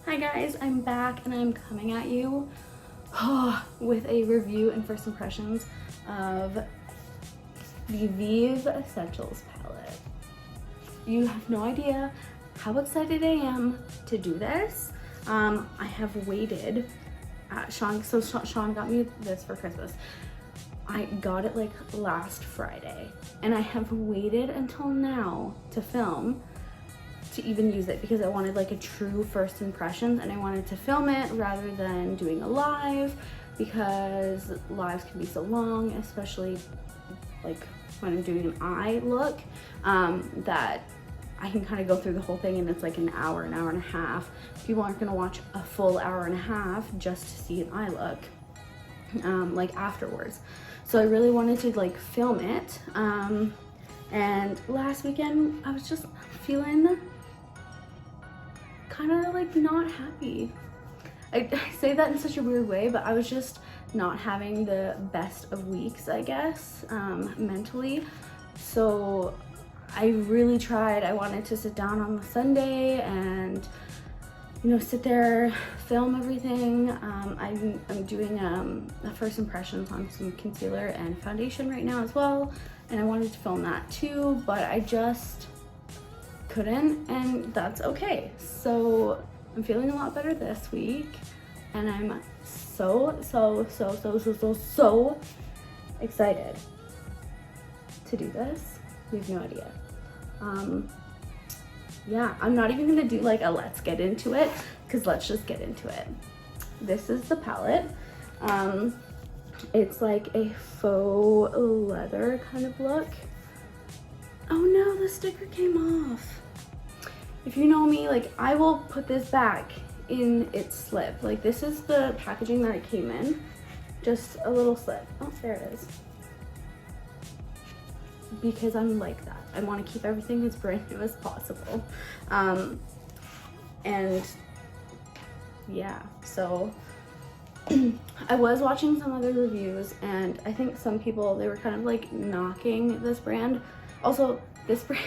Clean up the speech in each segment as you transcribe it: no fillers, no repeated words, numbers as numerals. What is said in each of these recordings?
Hi guys, I'm back and I'm coming at you with a review and first impressions of the Vieve Essentials palette. You have no idea how excited I am to do this. I have waited. Sean got me this for Christmas. I got it like last Friday and I have waited until now to film to even use it because I wanted like a true first impressions and I wanted to film it rather than doing a live because lives can be so long, especially like when I'm doing an eye look, that I can kind of go through the whole thing and it's like an hour and a half. People aren't gonna watch a full hour and a half just to see an eye look like afterwards. So I really wanted to like film it. And last weekend I was just feeling kind of like not happy. I say that in such a weird way, but I was just not having the best of weeks, I guess, mentally. So I really tried. I wanted to sit down on the Sunday and, you know, sit there, film everything. I'm doing a first impressions on some concealer and foundation right now as well. And I wanted to film that too, but I just couldn't, and that's okay. So I'm feeling a lot better this week and I'm so excited to do this. You have no idea. Yeah, I'm not even gonna do like a let's get into it because let's just get into it. This is the palette. It's like a faux leather kind of look. Oh no, the sticker came off. If you know me, like I will put this back in its slip. Like this is the packaging that it came in. Just a little slip. Oh, there it is. Because I'm like that. I want to keep everything as brand new as possible. And yeah, so I was watching some other reviews and I think some people, they were kind of like knocking this brand. Also, this brand,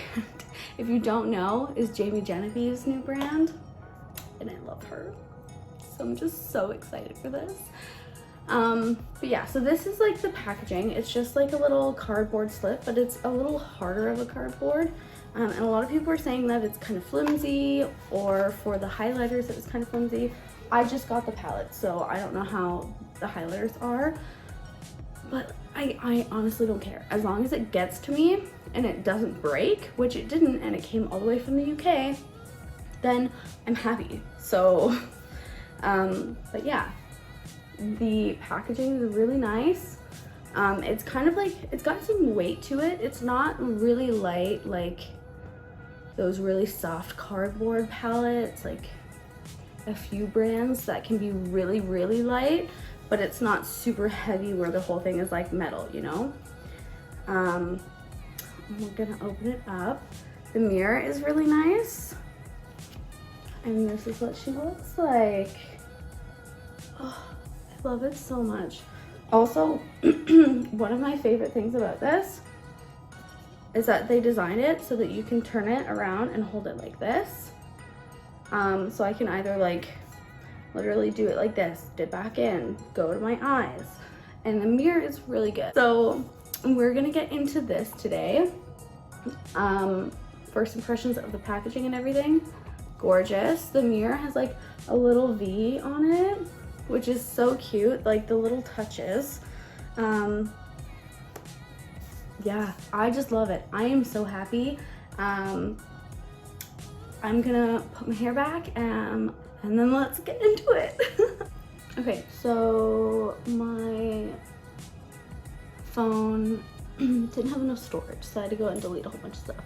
if you don't know, is Jamie Genevieve's new brand, and I love her. So I'm just so excited for this. But yeah, so this is like the packaging. It's just like a little cardboard slip, but it's a little harder of a cardboard. And a lot of people are saying that it's kind of flimsy, or for the highlighters it was kind of flimsy. I just got the palette, so I don't know how the highlighters are, but I honestly don't care. As long as it gets to me and it doesn't break, which it didn't, and it came all the way from the UK, then I'm happy. So, but yeah, the packaging is really nice. It's kind of like, it's got some weight to it. It's not really light like those really soft cardboard palettes, like a few brands that can be really, really light, but it's not super heavy where the whole thing is like metal, you know? We're gonna open it up. The mirror is really nice. And this is what she looks like. Oh, I love it so much. Also, one of my favorite things about this is that they designed it so that you can turn it around and hold it like this. So I can either like literally do it like this, dip back in, go to my eyes, and the mirror is really good. So we're gonna get into this today. First impressions of the packaging and everything, gorgeous. The mirror has like a little V on it, which is so cute, like the little touches. Yeah, I just love it. I am so happy. I'm gonna put my hair back and then let's get into it. Okay, so my phone didn't have enough storage, so I had to go and delete a whole bunch of stuff.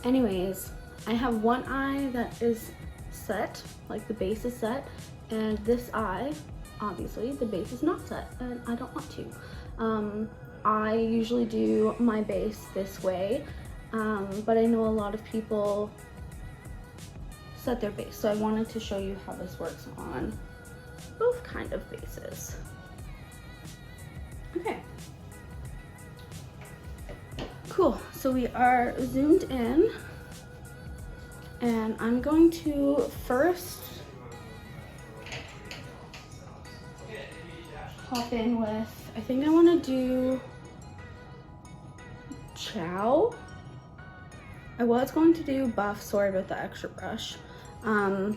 Anyways, I have one eye that is set, like the base is set, and this eye, obviously, the base is not set, and I don't want to. I usually do my base this way, but I know a lot of people set their base, so I wanted to show you how this works on both kind of bases. Okay. Cool, so we are zoomed in, and I'm going to first hop in with, I think I want to do Chow. I was going to do Buff, sorry about the extra brush, but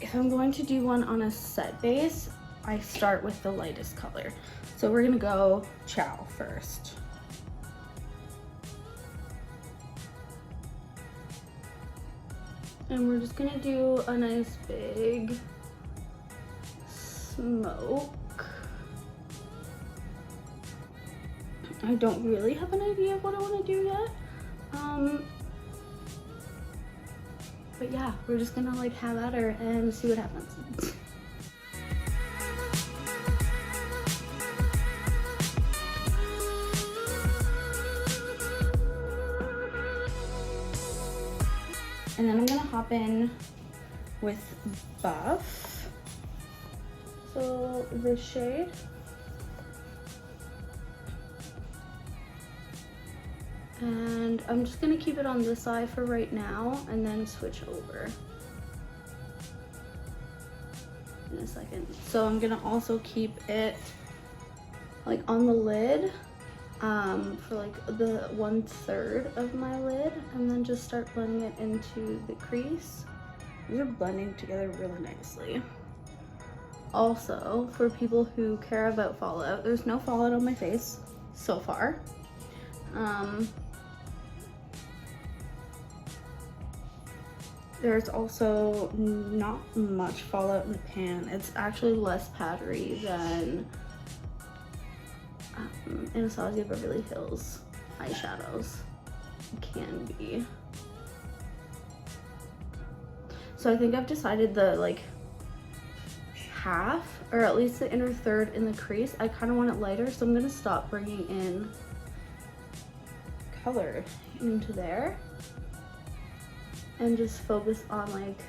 if I'm going to do one on a set base, I start with the lightest color. So we're gonna go Chow first. And we're just gonna do a nice big smoke. I don't really have an idea of what I want to do yet. But yeah, we're just gonna like have at her and see what happens. And then I'm gonna hop in with Buff. So this shade. And I'm just gonna keep it on this side for right now and then switch over in a second. So I'm gonna also keep it like on the lid for like the 1/3 of my lid, and then just start blending it into the crease. These are blending together really nicely. Also, for people who care about fallout, there's no fallout on my face so far. There's also not much fallout in the pan. It's actually less powdery than Anastasia Beverly Hills eyeshadows can be. So I think I've decided the like half, or at least the inner third in the crease, I kind of want it lighter, so I'm gonna stop bringing in color into there and just focus on like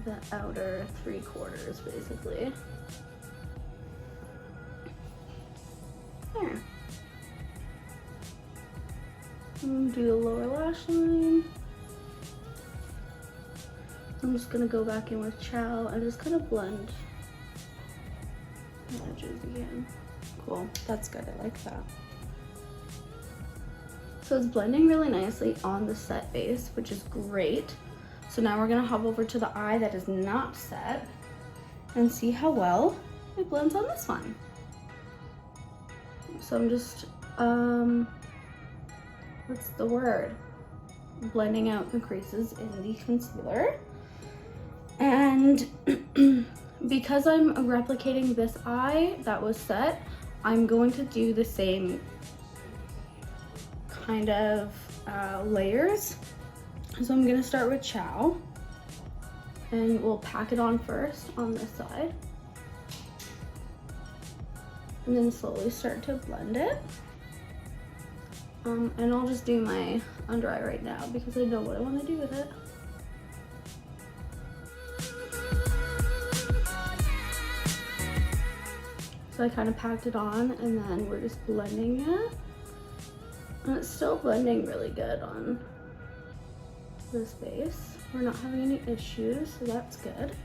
the outer 3/4 basically. There. I'm gonna do the lower lash line. I'm just gonna go back in with Chow and just kind of blend the edges again. Cool, that's good, I like that. So it's blending really nicely on the set base, which is great. So now we're gonna hop over to the eye that is not set and see how well it blends on this one. So I'm just, what's the word? Blending out the creases in the concealer. And because I'm replicating this eye that was set, I'm going to do the same kind of layers. So I'm gonna start with Chow and we'll pack it on first on this side. And then slowly start to blend it. And I'll just do my under eye right now because I know what I want to do with it. So I kind of packed it on and then we're just blending it. And it's still blending really good on this base. We're not having any issues, so that's good.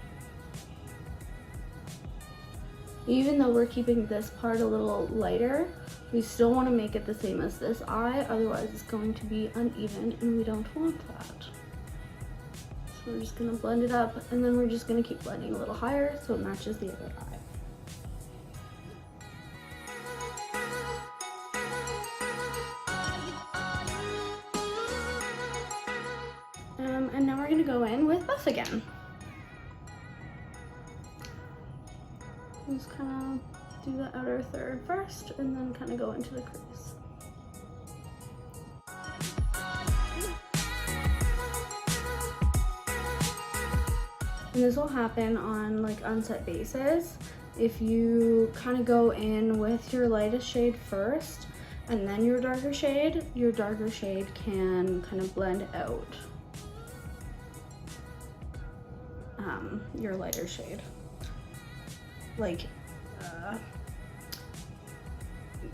Even though we're keeping this part a little lighter, we still want to make it the same as this eye, otherwise it's going to be uneven and we don't want that. So we're just going to blend it up and then we're just going to keep blending a little higher so it matches the other eye. And now we're going to go in with Buff again. Just kind of do the outer third first and then kind of go into the crease. And this will happen on like unset bases. If you kind of go in with your lightest shade first and then your darker shade can kind of blend out your lighter shade. Like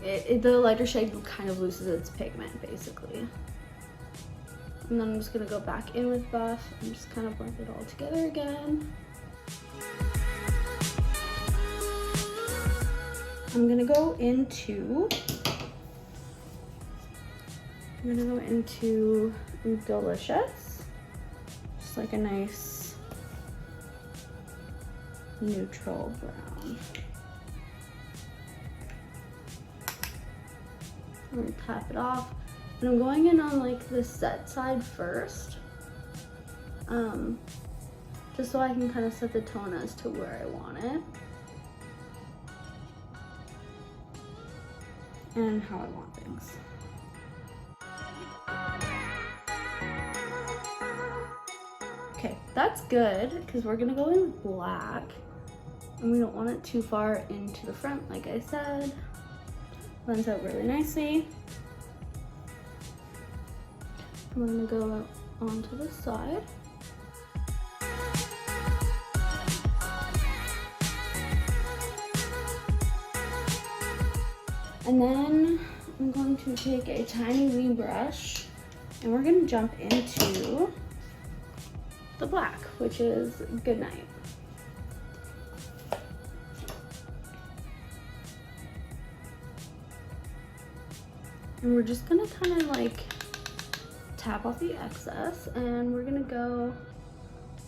the lighter shade kind of loses its pigment basically. And then I'm just gonna go back in with buff and just kind of blend it all together again. I'm gonna go into Delicious. Just like a nice neutral brown. I'm gonna tap it off. And I'm going in on like the set side first. Just so I can kind of set the tone as to where I want it. And how I want things. Okay, that's good because we're gonna go in black and we don't want it too far into the front, like I said. Blends out really nicely. I'm gonna go onto the side. And then I'm going to take a tiny wee brush and we're gonna jump into the black, which is Goodnight. And we're just gonna kind of like tap off the excess and we're gonna go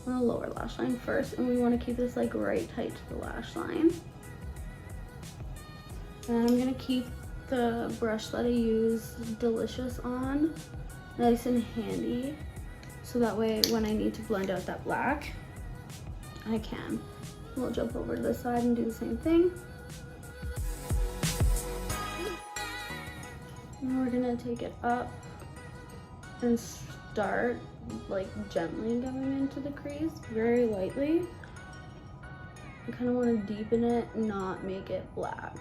on the lower lash line first, and we want to keep this like right tight to the lash line. And I'm gonna keep the brush that I use Delicious on nice and handy, so that way when I need to blend out that black, I can. We'll jump over to the side and do the same thing. And we're gonna take it up and start like gently going into the crease, very lightly. I kind of want to deepen it, not make it black.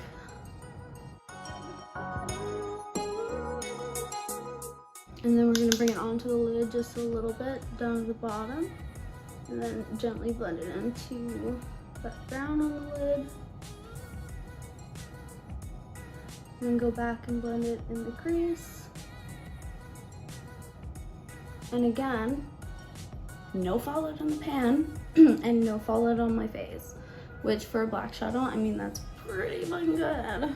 And then we're going to bring it onto the lid just a little bit down to the bottom, and then gently blend it into that brown on the lid. And then go back and blend it in the crease. And again, no fallout in the pan and no fallout on my face, which for a black shadow, I mean, that's pretty fucking good.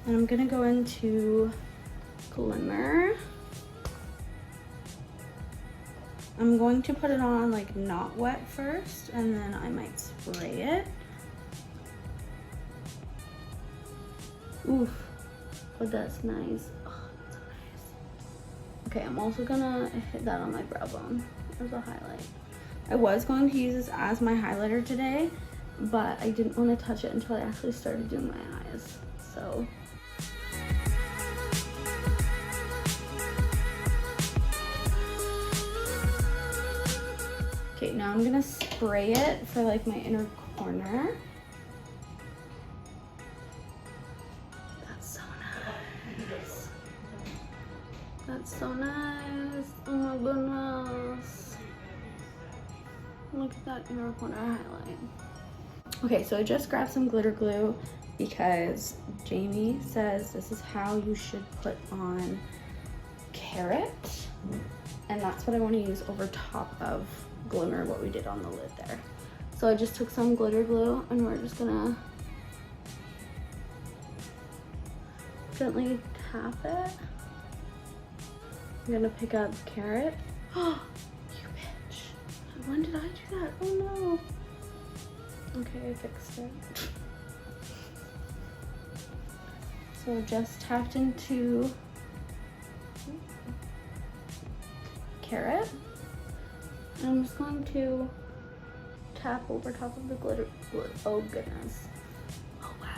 And I'm gonna go into Glimmer. I'm going to put it on like not wet first, and then I might spray it. Oof, but that's nice. Okay, I'm also gonna hit that on my brow bone as a highlight. I was going to use this as my highlighter today, but I didn't want to touch it until I actually started doing my eyes, so. Okay, now I'm gonna spray it for like my inner corner. That's so nice. Oh my goodness. Look at that inner corner highlight. Okay, so I just grabbed some glitter glue because Jamie says this is how you should put on Carrot. And that's what I want to use over top of Glimmer, what we did on the lid there. So I just took some glitter glue and we're just gonna gently tap it. I'm gonna pick up Carrot. Oh, you bitch. When did I do that? Oh no. Okay, I fixed it. So just tapped into Carrot. And I'm just going to tap over top of the glitter. Oh goodness. Oh wow.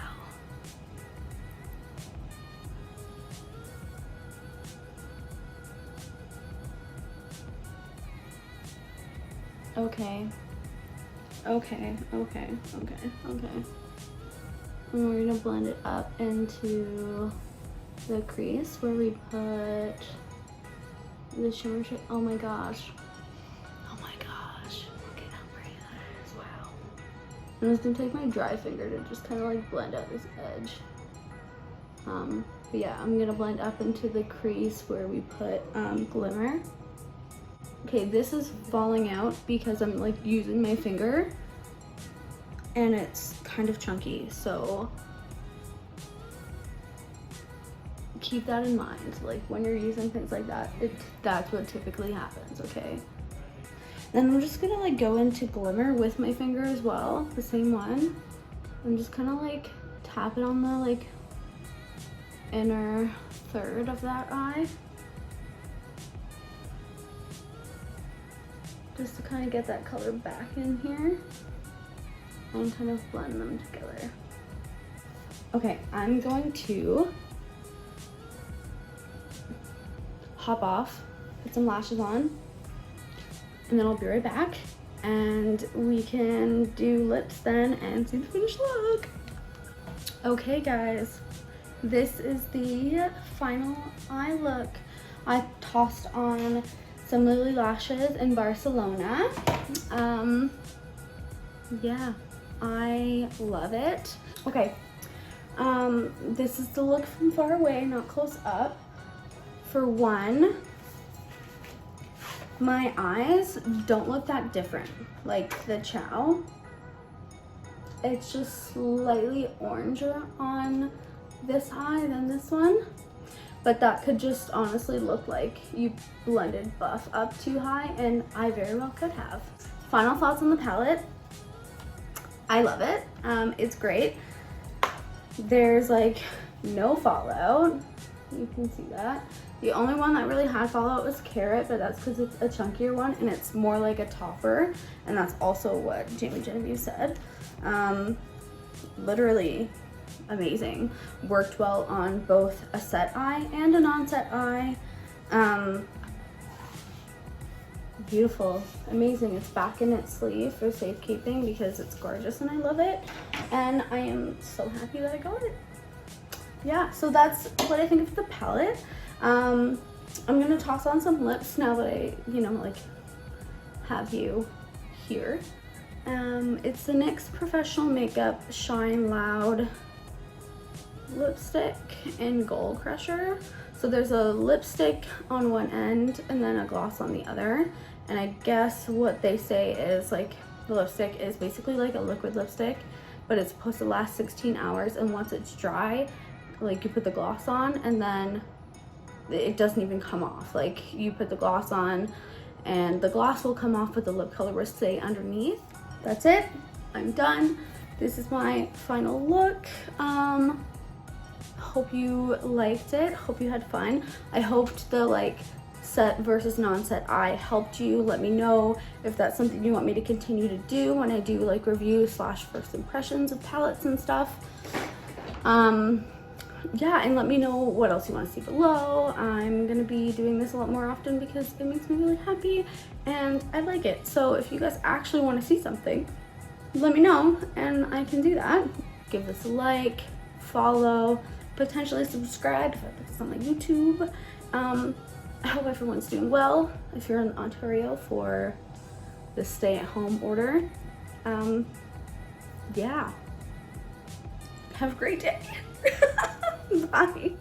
Okay. Okay. And we're gonna blend it up into the crease where we put the shimmer shade. Oh my gosh. Oh my gosh. Look at how pretty that is. Wow. I'm just gonna take my dry finger to just kind of like blend out this edge. But yeah, I'm gonna blend up into the crease where we put Glimmer. Okay, this is falling out because I'm like using my finger and it's kind of chunky, so keep that in mind. Like when you're using things like that, that's what typically happens, okay? Then I'm just gonna like go into glimmer with my finger as well, the same one. I'm just kind of like tap it on the like inner third of that eye. Just to kind of get that color back in here and kind of blend them together. Okay, I'm going to hop off, put some lashes on, and then I'll be right back and we can do lips then and see the finished look. Okay guys, this is the final eye look. I tossed on some Lily lashes in Barcelona. Yeah, I love it. Okay, this is the look from far away, not close up. For one, my eyes don't look that different, like the Chow. It's just slightly oranger on this eye than this one, but that could just honestly look like you blended buff up too high, and I very well could have. Final thoughts on the palette. I love it. It's great. There's like no fallout. You can see that. The only one that really had fallout was Carrot, but that's because it's a chunkier one and it's more like a topper, and that's also what Jamie Genevieve said. Literally amazing. Worked well on both a set eye and a non-set eye. Beautiful, amazing. It's back in its sleeve for safekeeping because it's gorgeous and I love it. And I am so happy that I got it. Yeah, so that's what I think of the palette. I'm gonna toss on some lips now that I, like have you here. It's the NYX Professional Makeup Shine Loud lipstick in Gold Crusher. So there's a lipstick on one end and then a gloss on the other. And I guess what they say is like the lipstick is basically like a liquid lipstick, but it's supposed to last 16 hours. And once it's dry, like you put the gloss on and then it doesn't even come off. Like you put the gloss on and the gloss will come off, but the lip color will stay underneath. That's it. I'm done. This is my final look. Hope you liked it. Hope you had fun. I hoped the like set versus non-set eye helped you. Let me know if that's something you want me to continue to do when I do like reviews / first impressions of palettes and stuff. Yeah, and let me know what else you want to see below. I'm gonna be doing this a lot more often because it makes me really happy and I like it. So if you guys actually want to see something, let me know and I can do that. Give this a like, follow, potentially subscribe if I put this on my YouTube. I hope everyone's doing well if you're in Ontario for the stay-at-home order. Yeah. Have a great day. Bye.